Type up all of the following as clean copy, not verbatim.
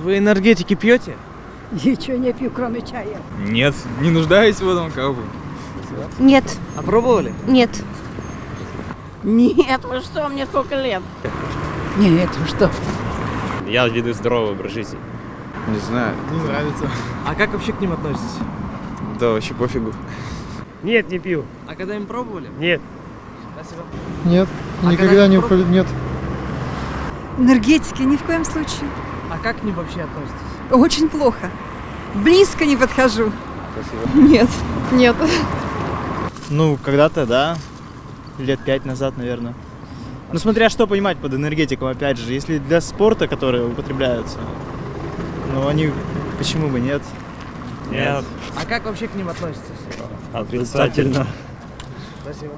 Вы энергетики пьете? Ничего не пью, кроме чая. Нет, не нуждаюсь в этом, как бы. Нет, А пробовали? нет. Нет, вы что, мне сколько лет? Нет, вы что? Я веду здоровый образ жизни. Не знаю. Не нравится. А как вообще к ним относитесь? Да, вообще пофигу. Нет, не пью. А когда им пробовали? Нет. Спасибо. Нет, А никогда когда не пробовали? нет. Энергетики ни в коем случае. А как к ним вообще относитесь? Очень плохо. Близко не подхожу. Нет. Нет. Ну, когда-то, да. Лет 5 назад, наверное. Ну, смотря что понимать под энергетиком, опять же. Если для спорта, которые употребляются, ну, они, почему бы нет? Нет. А как вообще к ним относитесь? Отрицательно. Спасибо.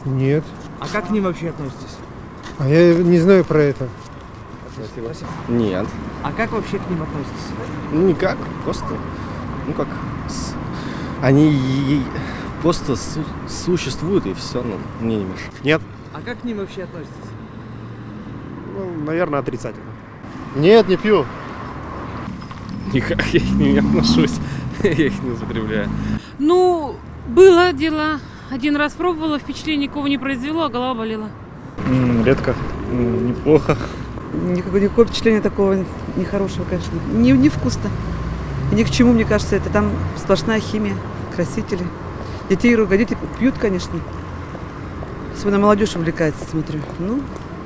Нет. А как к ним вообще относитесь? А я не знаю про это. Спасибо. Нет. А как вообще к ним относитесь? Ну никак, просто, ну как, они просто существуют и все, ну, мне не мешает. Нет. А как к ним вообще относитесь? Ну, наверное, отрицательно. Нет, не пью. Никак я к ним не отношусь. Я их не употребляю. Ну, было дело. Один раз пробовала, впечатление никого не произвело, а голова болела. Редко. Неплохо. Никакого впечатления такого нехорошего, конечно. Невкусно. И ни к чему, мне кажется, это там сплошная химия, красители. Детей ругают, дети пьют, конечно. Особенно молодежь увлекается, смотрю. Ну,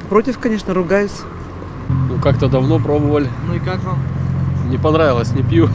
против, конечно, ругаюсь. Ну, как-то давно пробовали. Ну и как вам? Не понравилось, не пью.